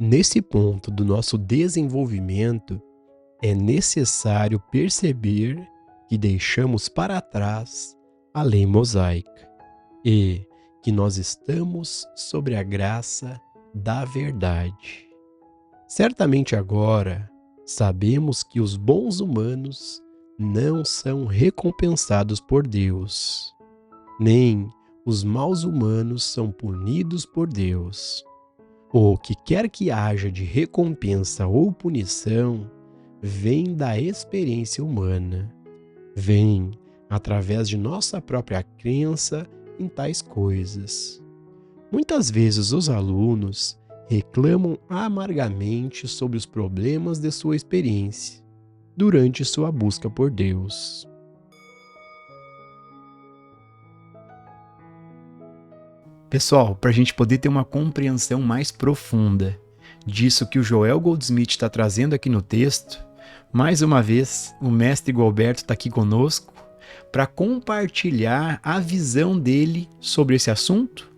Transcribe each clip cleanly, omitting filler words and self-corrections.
Nesse ponto do nosso desenvolvimento, é necessário perceber que deixamos para trás a lei mosaica e que nós estamos sobre a graça da verdade. Certamente agora sabemos que os bons humanos não são recompensados por Deus, nem os maus humanos são punidos por Deus. O que quer que haja de recompensa ou punição vem da experiência humana, vem através de nossa própria crença em tais coisas. Muitas vezes os alunos reclamam amargamente sobre os problemas de sua experiência durante sua busca por Deus. Pessoal, para a gente poder ter uma compreensão mais profunda disso que o Joel Goldsmith está trazendo aqui no texto, mais uma vez o mestre Gualberto está aqui conosco para compartilhar a visão dele sobre esse assunto.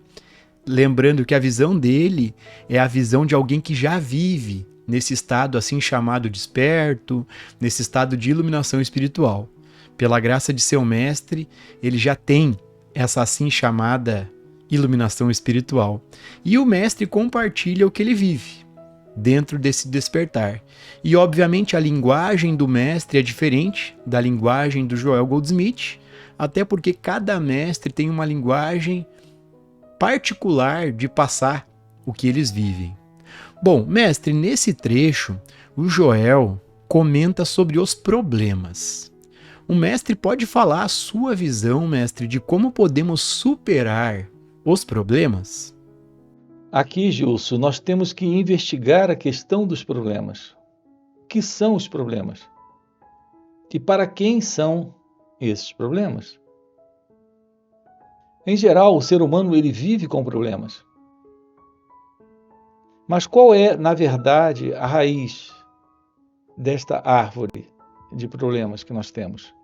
Lembrando que a visão dele é a visão de alguém que já vive nesse estado assim chamado desperto, nesse estado de iluminação espiritual. Pela graça de seu mestre, ele já tem essa assim chamada iluminação espiritual. E o mestre compartilha o que ele vive dentro desse despertar. E obviamente a linguagem do mestre é diferente da linguagem do Joel Goldsmith, até porque cada mestre tem uma linguagem particular de passar o que eles vivem. Bom, mestre, nesse trecho, o Joel comenta sobre os problemas. O mestre pode falar a sua visão, mestre, de como podemos superar os problemas? Aqui, Gilson, nós temos que investigar a questão dos problemas. O que são os problemas? E para quem são esses problemas? Em geral, o ser humano ele vive com problemas. Mas qual é, na verdade, a raiz desta árvore de problemas que nós temos?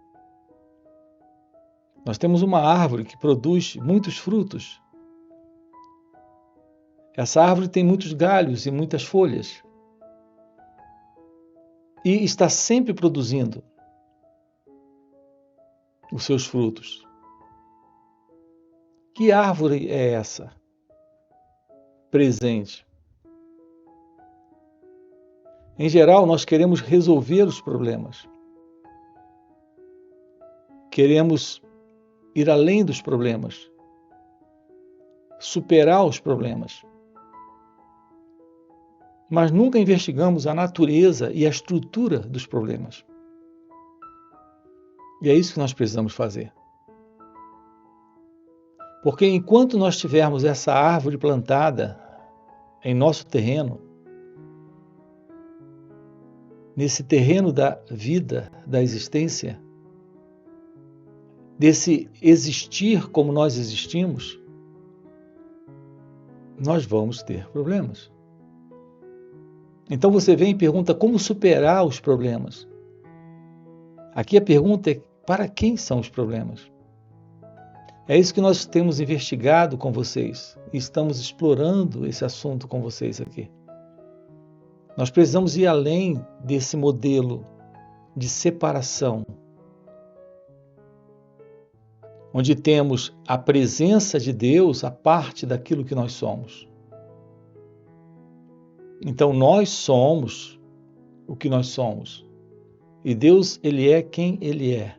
Nós temos uma árvore que produz muitos frutos. Essa árvore tem muitos galhos e muitas folhas. E está sempre produzindo os seus frutos. Que árvore é essa? Presente. Em geral, nós queremos resolver os problemas. Queremos ir além dos problemas. Superar os problemas. Mas nunca investigamos a natureza e a estrutura dos problemas. E é isso que nós precisamos fazer. Porque enquanto nós tivermos essa árvore plantada em nosso terreno, nesse terreno da vida, da existência, desse existir como nós existimos, nós vamos ter problemas. Então você vem e pergunta como superar os problemas. Aqui a pergunta é: para quem são os problemas? É isso que nós temos investigado com vocês e estamos explorando esse assunto com vocês aqui. Nós precisamos ir além desse modelo de separação, onde temos a presença de Deus a parte daquilo que nós somos. Então nós somos o que nós somos. E Deus, Ele é quem Ele é.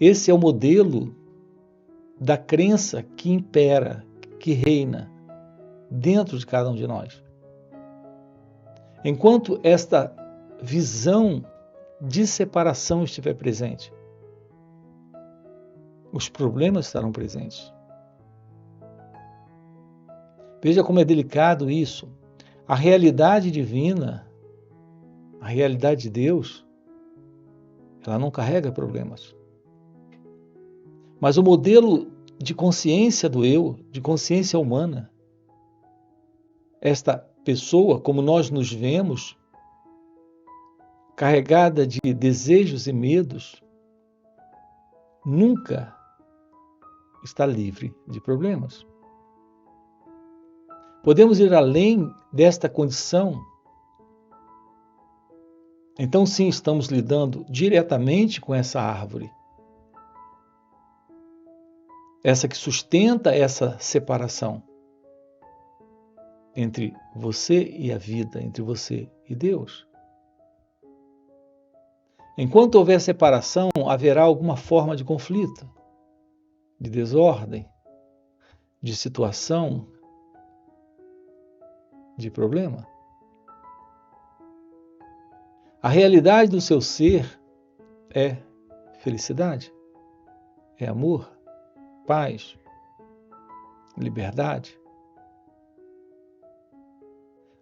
Esse é o modelo da crença que impera, que reina dentro de cada um de nós. Enquanto esta visão de separação estiver presente, os problemas estarão presentes. Veja como é delicado isso. A realidade divina, a realidade de Deus, ela não carrega problemas. Mas o modelo de consciência do eu, de consciência humana, esta pessoa, como nós nos vemos, carregada de desejos e medos, nunca está livre de problemas. Podemos ir além desta condição? Então, sim, estamos lidando diretamente com essa árvore. Essa que sustenta essa separação entre você e a vida, entre você e Deus. Enquanto houver separação, haverá alguma forma de conflito, de desordem, de situação, de problema. A realidade do seu ser é felicidade, é amor, paz, liberdade.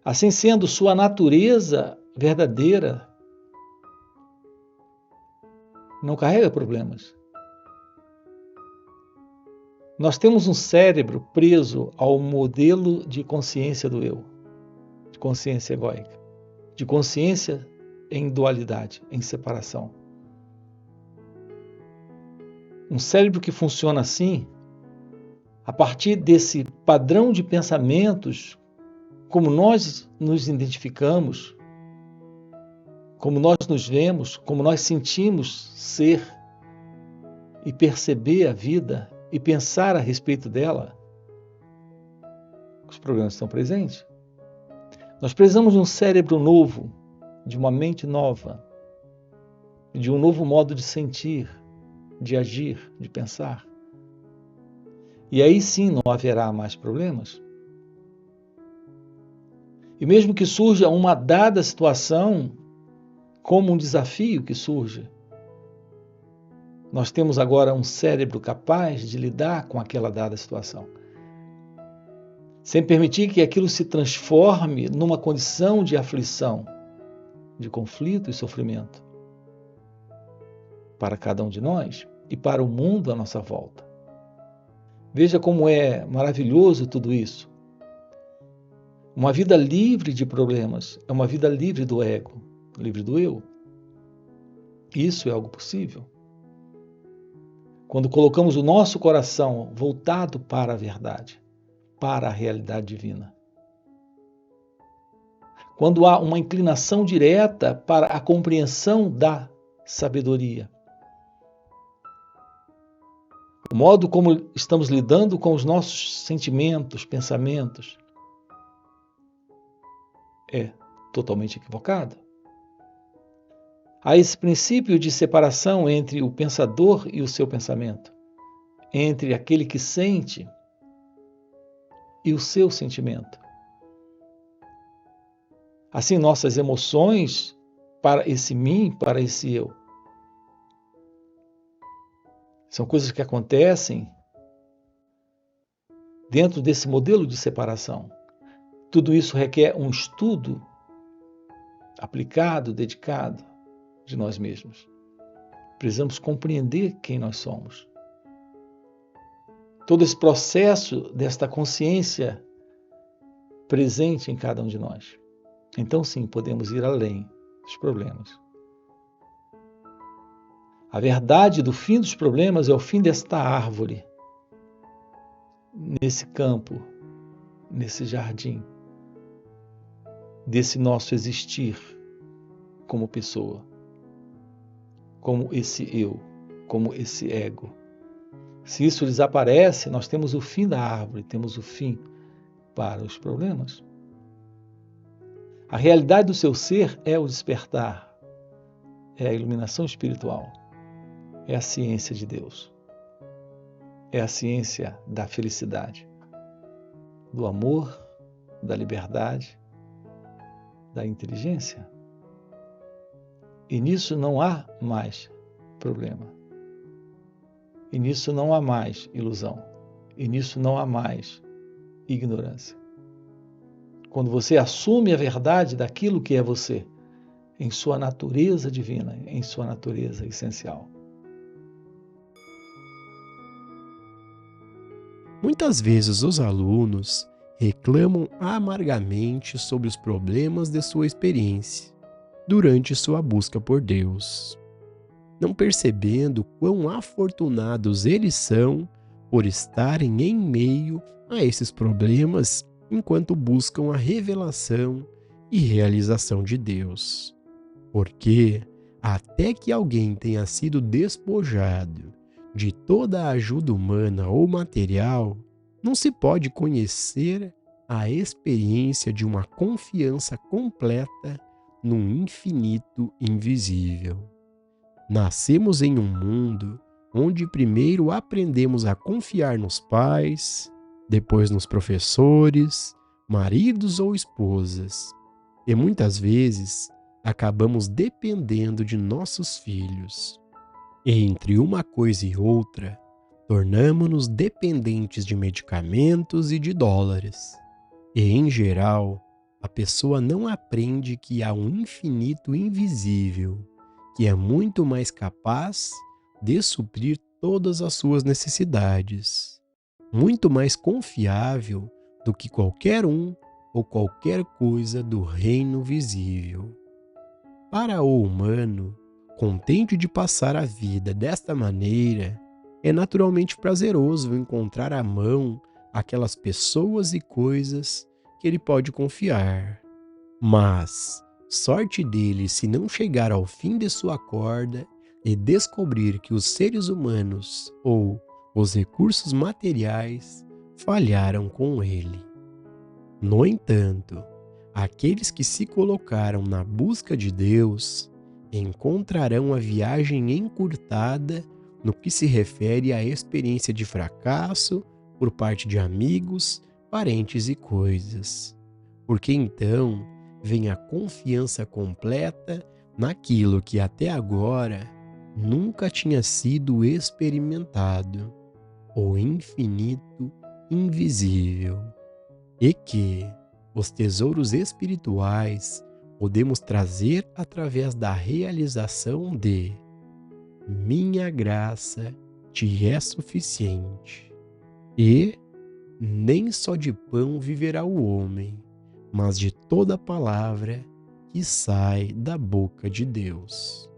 Assim sendo, sua natureza verdadeira não carrega problemas. Nós temos um cérebro preso ao modelo de consciência do eu, de consciência egóica, de consciência em dualidade, em separação. Um cérebro que funciona assim, a partir desse padrão de pensamentos, como nós nos identificamos, como nós nos vemos, como nós sentimos ser e perceber a vida e pensar a respeito dela, os problemas estão presentes. Nós precisamos de um cérebro novo, de uma mente nova, de um novo modo de sentir, de agir, de pensar. E aí sim não haverá mais problemas. E mesmo que surja uma dada situação, como um desafio que surja, nós temos agora um cérebro capaz de lidar com aquela dada situação, sem permitir que aquilo se transforme numa condição de aflição, de conflito e sofrimento para cada um de nós e para o mundo à nossa volta. Veja como é maravilhoso tudo isso. Uma vida livre de problemas é uma vida livre do ego, livre do eu. Isso é algo possível. Quando colocamos o nosso coração voltado para a verdade, para a realidade divina. Quando há uma inclinação direta para a compreensão da sabedoria. O modo como estamos lidando com os nossos sentimentos, pensamentos, é totalmente equivocado. Há esse princípio de separação entre o pensador e o seu pensamento, entre aquele que sente e o seu sentimento. Assim, nossas emoções para esse mim, para esse eu, são coisas que acontecem dentro desse modelo de separação. Tudo isso requer um estudo aplicado, dedicado de nós mesmos. Precisamos compreender quem nós somos. Todo esse processo desta consciência presente em cada um de nós. Então, sim, podemos ir além dos problemas. A verdade do fim dos problemas é o fim desta árvore, nesse campo, nesse jardim, desse nosso existir como pessoa, como esse eu, como esse ego. Se isso desaparece, nós temos o fim da árvore, temos o fim para os problemas. A realidade do seu ser é o despertar, é a iluminação espiritual, é a ciência de Deus, é a ciência da felicidade, do amor, da liberdade, da inteligência. E nisso não há mais problema. E nisso não há mais ilusão. E nisso não há mais ignorância. Quando você assume a verdade daquilo que é você, em sua natureza divina, em sua natureza essencial. Muitas vezes os alunos reclamam amargamente sobre os problemas de sua experiência durante sua busca por Deus, não percebendo quão afortunados eles são por estarem em meio a esses problemas enquanto buscam a revelação e realização de Deus. Porque, até que alguém tenha sido despojado de toda a ajuda humana ou material, não se pode conhecer a experiência de uma confiança completa num infinito invisível. Nascemos em um mundo onde primeiro aprendemos a confiar nos pais, depois nos professores, maridos ou esposas, e muitas vezes acabamos dependendo de nossos filhos. Entre uma coisa e outra, tornamo-nos dependentes de medicamentos e de dólares. E, em geral, a pessoa não aprende que há um infinito invisível, que é muito mais capaz de suprir todas as suas necessidades, muito mais confiável do que qualquer um ou qualquer coisa do reino visível. Para o humano, contente de passar a vida desta maneira, é naturalmente prazeroso encontrar à mão aquelas pessoas e coisas que ele pode confiar. Mas sorte dele se não chegar ao fim de sua corda e descobrir que os seres humanos ou os recursos materiais falharam com ele. No entanto, aqueles que se colocaram na busca de Deus encontrarão a viagem encurtada no que se refere à experiência de fracasso por parte de amigos, parentes e coisas. Porque então vem a confiança completa naquilo que até agora nunca tinha sido experimentado, o infinito invisível, e que os tesouros espirituais podemos trazer através da realização de minha graça te é suficiente. E nem só de pão viverá o homem, mas de toda palavra que sai da boca de Deus.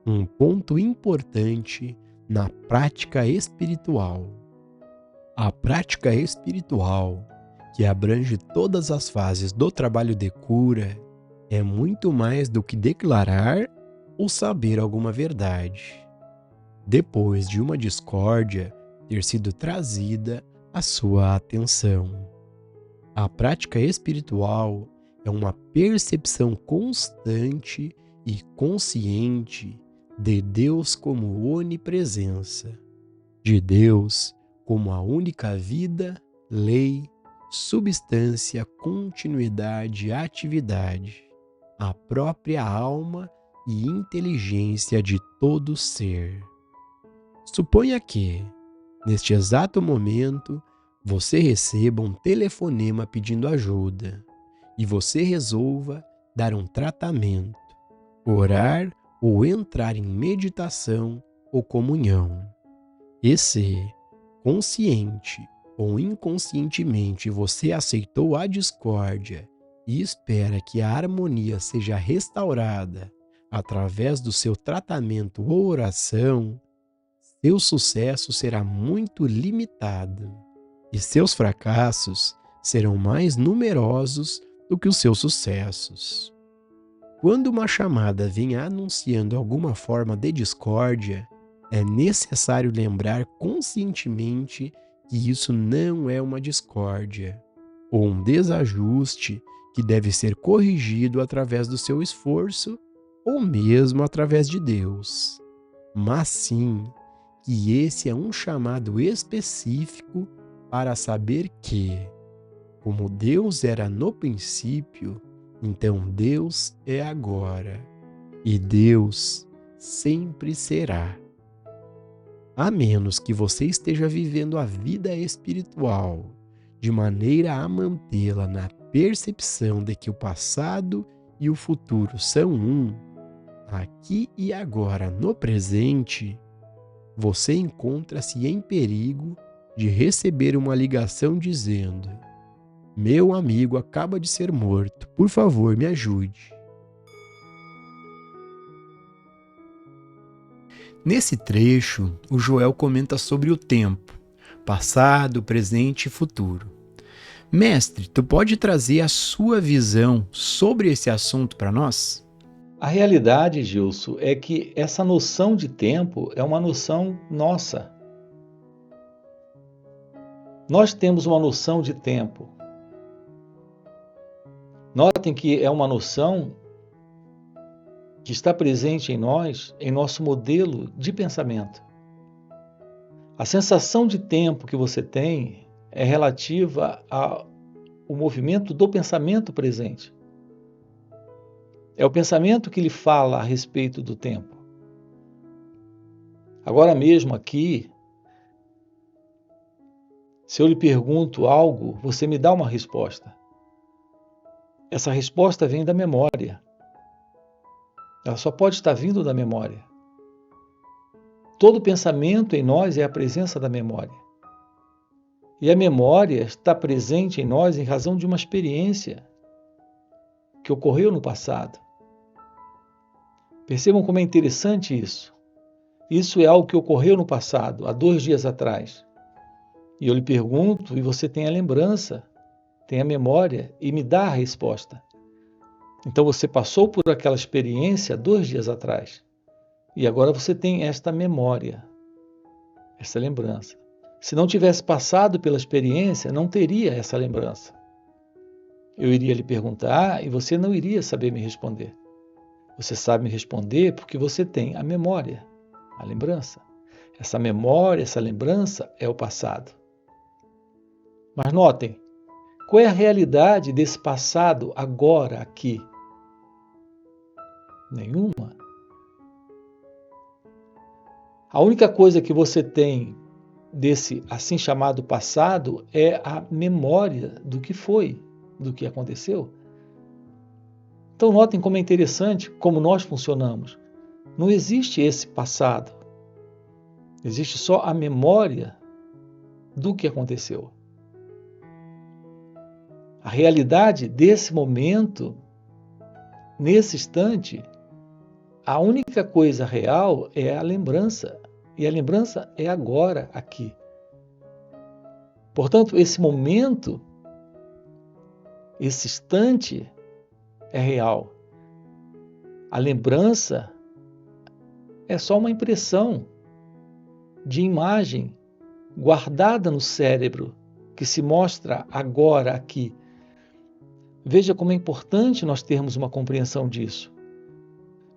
Um ponto importante na prática espiritual. A prática espiritual, que abrange todas as fases do trabalho de cura, é muito mais do que declarar ou saber alguma verdade, depois de uma discórdia ter sido trazida à sua atenção. A prática espiritual é uma percepção constante e consciente de Deus como onipresença, de Deus como a única vida, lei, substância, continuidade, atividade, a própria alma e inteligência de todo ser. Suponha que, neste exato momento, você receba um telefonema pedindo ajuda e você resolva dar um tratamento, orar ou entrar em meditação ou comunhão. E se, consciente ou inconscientemente, você aceitou a discórdia e espera que a harmonia seja restaurada através do seu tratamento ou oração, seu sucesso será muito limitado e seus fracassos serão mais numerosos do que os seus sucessos. Quando uma chamada vem anunciando alguma forma de discórdia, é necessário lembrar conscientemente que isso não é uma discórdia ou um desajuste que deve ser corrigido através do seu esforço ou mesmo através de Deus, mas sim que esse é um chamado específico para saber que, como Deus era no princípio, então Deus é agora e Deus sempre será. A menos que você esteja vivendo a vida espiritual de maneira a mantê-la na percepção de que o passado e o futuro são um, aqui e agora no presente, você encontra-se em perigo de receber uma ligação dizendo: meu amigo acaba de ser morto, por favor, me ajude. Nesse trecho, o Joel comenta sobre o tempo, passado, presente e futuro. Mestre, tu pode trazer a sua visão sobre esse assunto para nós? A realidade, Gilson, é que essa noção de tempo é uma noção nossa. Nós temos uma noção de tempo. Notem que é uma noção que está presente em nós, em nosso modelo de pensamento. A sensação de tempo que você tem é relativa ao movimento do pensamento presente. É o pensamento que lhe fala a respeito do tempo. Agora mesmo aqui, se eu lhe pergunto algo, você me dá uma resposta. Essa resposta vem da memória. Ela só pode estar vindo da memória. Todo pensamento em nós é a presença da memória. E a memória está presente em nós em razão de uma experiência que ocorreu no passado. Percebam como é interessante isso. Isso é algo que ocorreu no passado, há 2 dias atrás. E eu lhe pergunto, e você tem a lembrança, tem a memória, e me dá a resposta. Então você passou por aquela experiência 2 dias atrás. E agora você tem esta memória, essa lembrança. Se não tivesse passado pela experiência, não teria essa lembrança. Eu iria lhe perguntar e você não iria saber me responder. Você sabe me responder porque você tem a memória, a lembrança. Essa memória, essa lembrança é o passado. Mas notem, qual é a realidade desse passado agora, aqui? Nenhuma. A única coisa que você tem desse assim chamado passado é a memória do que foi, do que aconteceu. Então notem como é interessante como nós funcionamos. Não existe esse passado. Existe só a memória do que aconteceu. A realidade desse momento, nesse instante, a única coisa real é a lembrança. E a lembrança é agora, aqui. Portanto, esse momento, esse instante é real. A lembrança é só uma impressão de imagem guardada no cérebro que se mostra agora, aqui. Veja como é importante nós termos uma compreensão disso.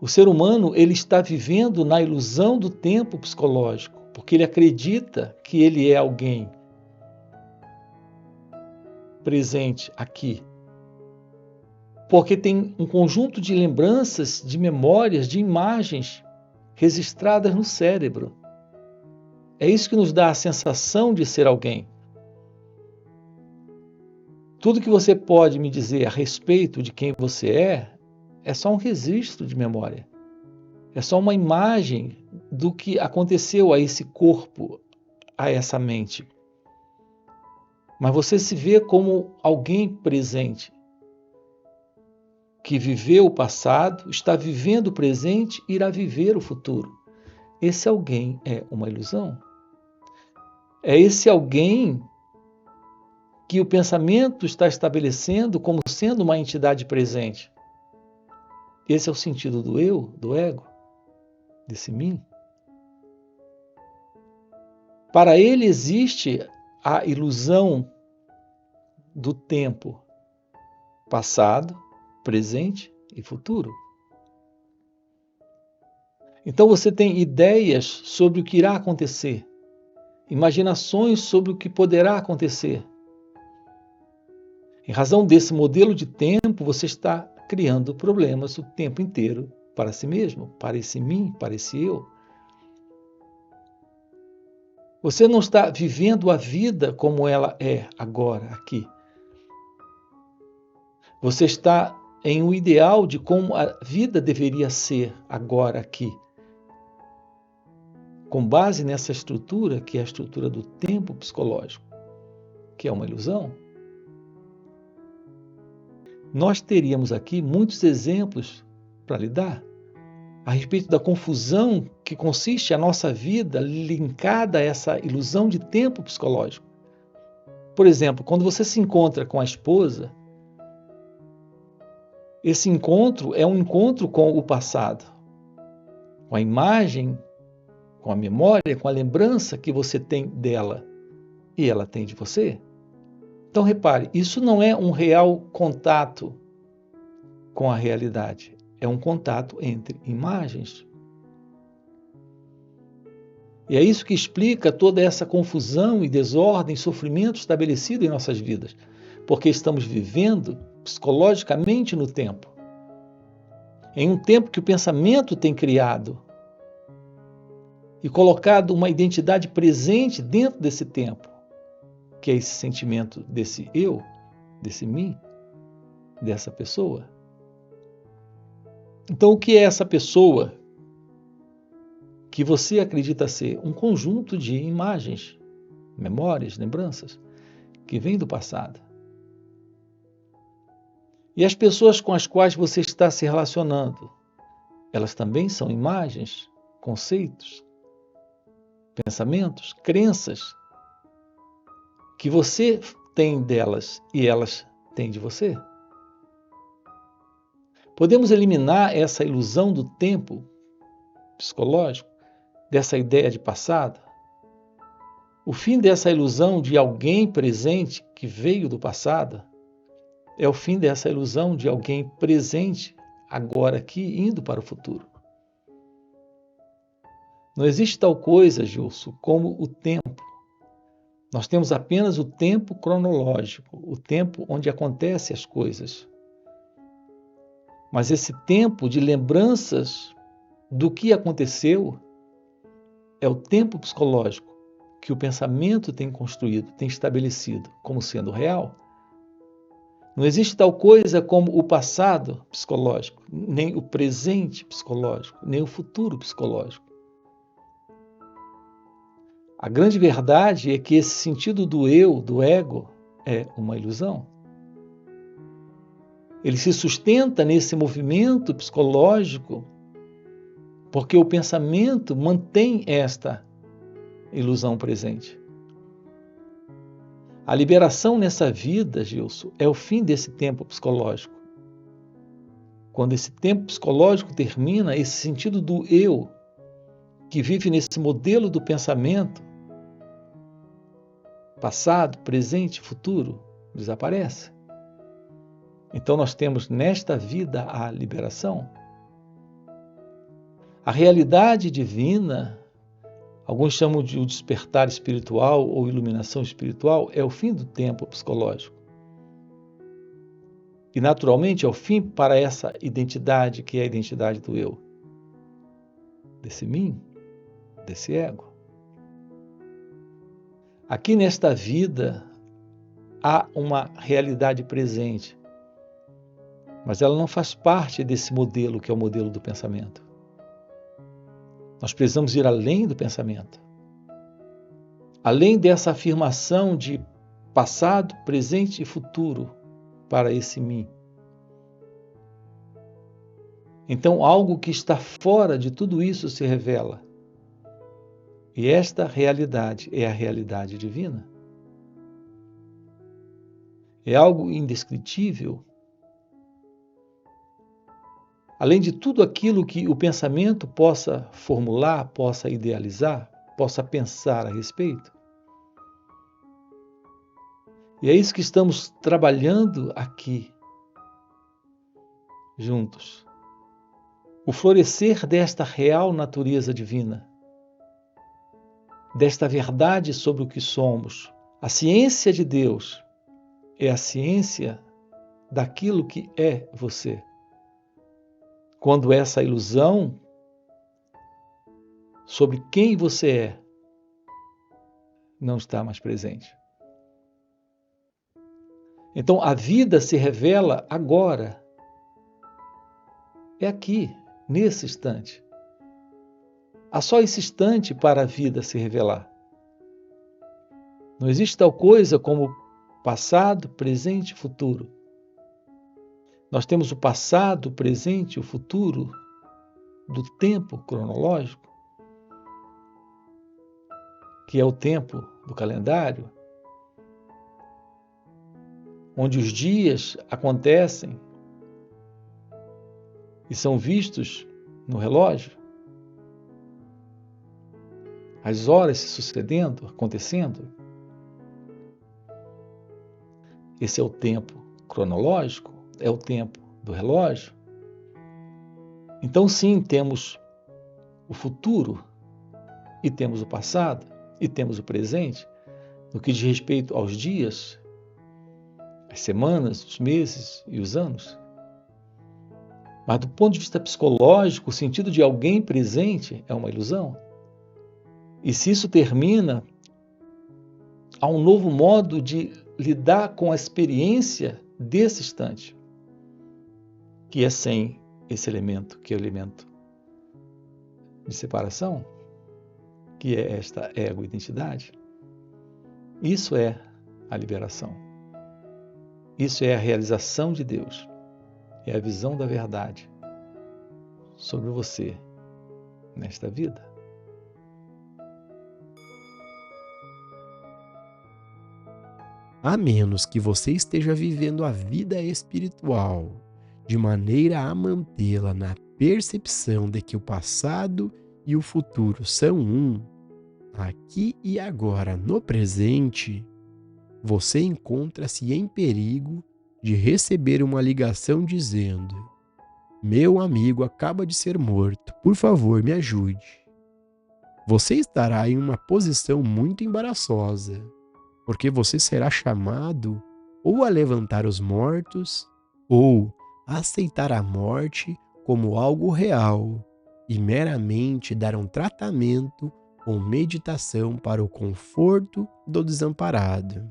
O ser humano ele está vivendo na ilusão do tempo psicológico, porque ele acredita que ele é alguém presente aqui. Porque tem um conjunto de lembranças, de memórias, de imagens registradas no cérebro. É isso que nos dá a sensação de ser alguém. Tudo que você pode me dizer a respeito de quem você é só um registro de memória. É só uma imagem do que aconteceu a esse corpo, a essa mente. Mas você se vê como alguém presente, que viveu o passado, está vivendo o presente e irá viver o futuro. Esse alguém é uma ilusão. É esse alguém que o pensamento está estabelecendo como sendo uma entidade presente. Esse é o sentido do eu, do ego, desse mim. Para ele existe a ilusão do tempo passado, presente e futuro. Então você tem ideias sobre o que irá acontecer, imaginações sobre o que poderá acontecer. Em razão desse modelo de tempo, você está criando problemas o tempo inteiro para si mesmo, para esse mim, para esse eu. Você não está vivendo a vida como ela é agora, aqui. Você está em um ideal de como a vida deveria ser agora, aqui. Com base nessa estrutura, que é a estrutura do tempo psicológico, que é uma ilusão. Nós teríamos aqui muitos exemplos para lhe dar a respeito da confusão que consiste a nossa vida linkada a essa ilusão de tempo psicológico. Por exemplo, quando você se encontra com a esposa, esse encontro é um encontro com o passado, com a imagem, com a memória, com a lembrança que você tem dela e ela tem de você. Então repare, isso não é um real contato com a realidade, é um contato entre imagens. E é isso que explica toda essa confusão e desordem, sofrimento estabelecido em nossas vidas, porque estamos vivendo psicologicamente no tempo, em um tempo que o pensamento tem criado e colocado uma identidade presente dentro desse tempo, que é esse sentimento desse eu, desse mim, dessa pessoa. Então, o que é essa pessoa que você acredita ser? Um conjunto de imagens, memórias, lembranças, que vêm do passado. E as pessoas com as quais você está se relacionando, elas também são imagens, conceitos, pensamentos, crenças que você tem delas e elas têm de você. Podemos eliminar essa ilusão do tempo psicológico, dessa ideia de passado? O fim dessa ilusão de alguém presente que veio do passado é o fim dessa ilusão de alguém presente agora aqui, indo para o futuro. Não existe tal coisa, Gilson, como o tempo. Nós temos apenas o tempo cronológico, o tempo onde acontecem as coisas. Mas esse tempo de lembranças do que aconteceu é o tempo psicológico que o pensamento tem construído, tem estabelecido como sendo real. Não existe tal coisa como o passado psicológico, nem o presente psicológico, nem o futuro psicológico. A grande verdade é que esse sentido do eu, do ego, é uma ilusão. Ele se sustenta nesse movimento psicológico porque o pensamento mantém esta ilusão presente. A liberação nessa vida, Gilson, é o fim desse tempo psicológico. Quando esse tempo psicológico termina, esse sentido do eu, que vive nesse modelo do pensamento, passado, presente, futuro, desaparece. Então nós temos nesta vida a liberação. A realidade divina, alguns chamam de o despertar espiritual ou iluminação espiritual, é o fim do tempo psicológico. E naturalmente é o fim para essa identidade que é a identidade do eu, desse mim, desse ego. Aqui nesta vida há uma realidade presente, mas ela não faz parte desse modelo que é o modelo do pensamento. Nós precisamos ir além do pensamento. Além dessa afirmação de passado, presente e futuro para esse mim. Então, algo que está fora de tudo isso se revela. E esta realidade é a realidade divina. É algo indescritível. Além de tudo aquilo que o pensamento possa formular, possa idealizar, possa pensar a respeito. E é isso que estamos trabalhando aqui, juntos. O florescer desta real natureza divina, desta verdade sobre o que somos. A ciência de Deus é a ciência daquilo que é você. Quando essa ilusão sobre quem você é não está mais presente. Então a vida se revela agora. É aqui, nesse instante. Há só esse instante para a vida se revelar. Não existe tal coisa como passado, presente e futuro. Nós temos o passado, o presente e o futuro do tempo cronológico, que é o tempo do calendário, onde os dias acontecem e são vistos no relógio, as horas se sucedendo, acontecendo. Esse é o tempo cronológico, é o tempo do relógio. Então, sim, temos o futuro, e temos o passado, e temos o presente, no que diz respeito aos dias, as semanas, os meses e os anos. Mas do ponto de vista psicológico, o sentido de alguém presente é uma ilusão. E se isso termina, há um novo modo de lidar com a experiência desse instante, que é sem esse elemento, que é o elemento de separação, que é esta ego-identidade. Isso é a liberação. Isso é a realização de Deus. É a visão da verdade sobre você nesta vida. A menos que você esteja vivendo a vida espiritual de maneira a mantê-la na percepção de que o passado e o futuro são um, aqui e agora no presente, você encontra-se em perigo de receber uma ligação dizendo: "Meu amigo acaba de ser morto, por favor, me ajude." Você estará em uma posição muito embaraçosa, porque você será chamado ou a levantar os mortos, ou a aceitar a morte como algo real e meramente dar um tratamento ou meditação para o conforto do desamparado.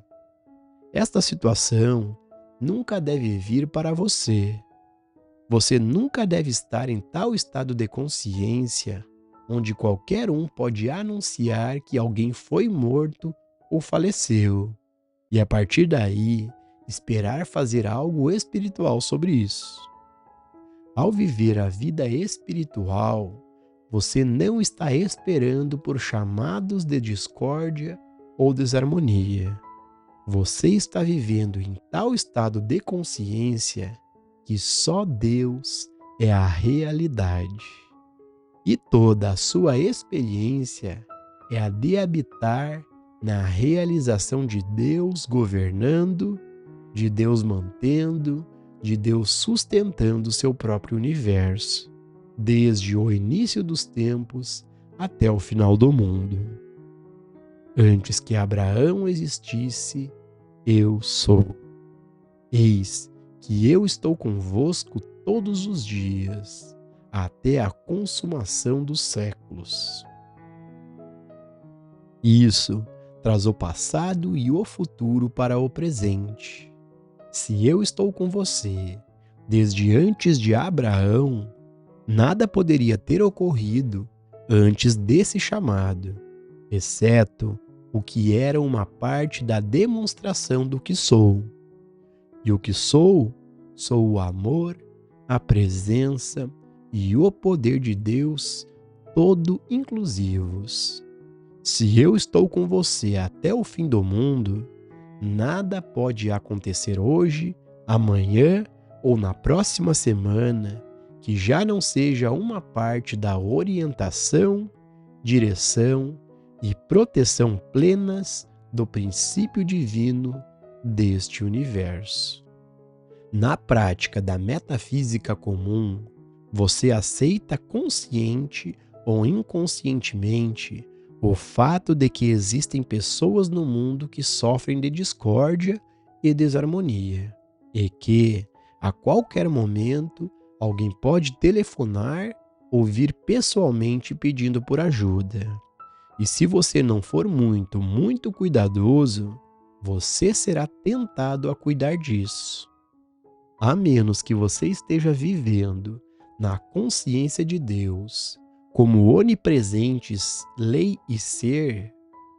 Esta situação nunca deve vir para você. Você nunca deve estar em tal estado de consciência onde qualquer um pode anunciar que alguém foi morto ou faleceu, e a partir daí esperar fazer algo espiritual sobre isso. Ao viver a vida espiritual, você não está esperando por chamados de discórdia ou desarmonia. Você está vivendo em tal estado de consciência que só Deus é a realidade. E toda a sua experiência é a de habitar na realização de Deus governando, de Deus mantendo, de Deus sustentando seu próprio universo, desde o início dos tempos até o final do mundo. Antes que Abraão existisse, eu sou. Eis que eu estou convosco todos os dias, até a consumação dos séculos. Isso traz o passado e o futuro para o presente. Se eu estou com você desde antes de Abraão, nada poderia ter ocorrido antes desse chamado, exceto o que era uma parte da demonstração do que sou. E o que sou o amor, a presença e o poder de Deus, todo inclusivos. Se eu estou com você até o fim do mundo, nada pode acontecer hoje, amanhã ou na próxima semana que já não seja uma parte da orientação, direção e proteção plenas do princípio divino deste universo. Na prática da metafísica comum, você aceita consciente ou inconscientemente o fato de que existem pessoas no mundo que sofrem de discórdia e desarmonia, e que, a qualquer momento, alguém pode telefonar ou vir pessoalmente pedindo por ajuda. E se você não for muito cuidadoso, você será tentado a cuidar disso. A menos que você esteja vivendo na consciência de Deus, como onipresentes lei e ser,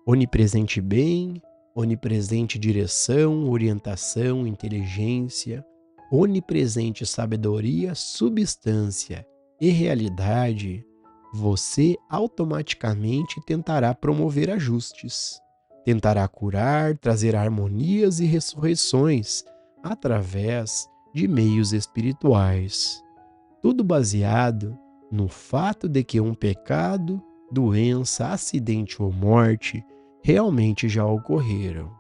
onipresente bem, onipresente direção, orientação, inteligência, onipresente sabedoria, substância e realidade, você automaticamente tentará promover ajustes, tentará curar, trazer harmonias e ressurreições através de meios espirituais. Tudo baseado no fato de que um pecado, doença, acidente ou morte realmente já ocorreram.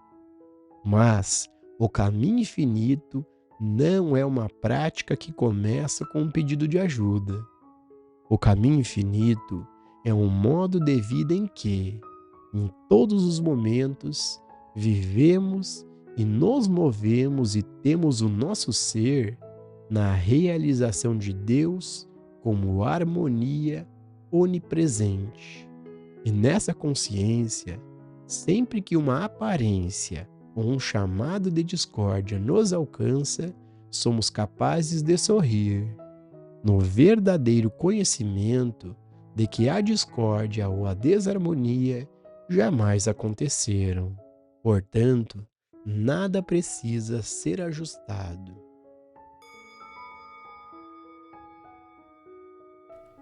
Mas o caminho infinito não é uma prática que começa com um pedido de ajuda. O caminho infinito é um modo de vida em que, em todos os momentos, vivemos e nos movemos e temos o nosso ser na realização de Deus como harmonia onipresente. E nessa consciência, sempre que uma aparência ou um chamado de discórdia nos alcança, somos capazes de sorrir, no verdadeiro conhecimento de que a discórdia ou a desarmonia jamais aconteceram. Portanto, nada precisa ser ajustado.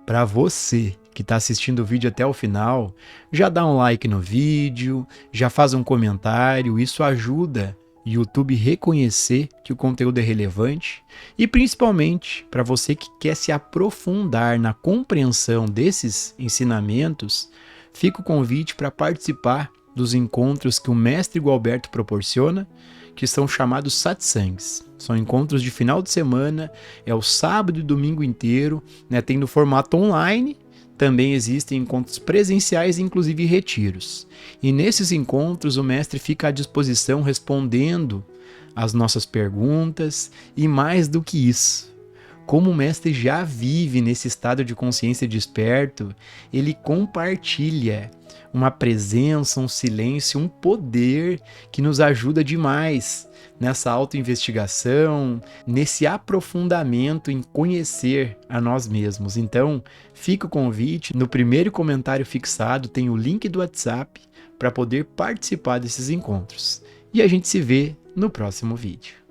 Para você que está assistindo o vídeo até o final, já dá um like no vídeo, já faz um comentário, isso ajuda o YouTube reconhecer que o conteúdo é relevante e principalmente para você que quer se aprofundar na compreensão desses ensinamentos, fica o convite para participar dos encontros que o mestre Gualberto proporciona, que são chamados satsangs. São encontros de final de semana, é o sábado e domingo inteiro, né? Tem no formato online, também existem encontros presenciais, inclusive retiros. E nesses encontros o mestre fica à disposição respondendo às nossas perguntas e mais do que isso. Como o mestre já vive nesse estado de consciência desperto, ele compartilha uma presença, um silêncio, um poder que nos ajuda demais nessa autoinvestigação, nesse aprofundamento em conhecer a nós mesmos. Então, fica o convite, no primeiro comentário fixado tem o link do WhatsApp para poder participar desses encontros. E a gente se vê no próximo vídeo.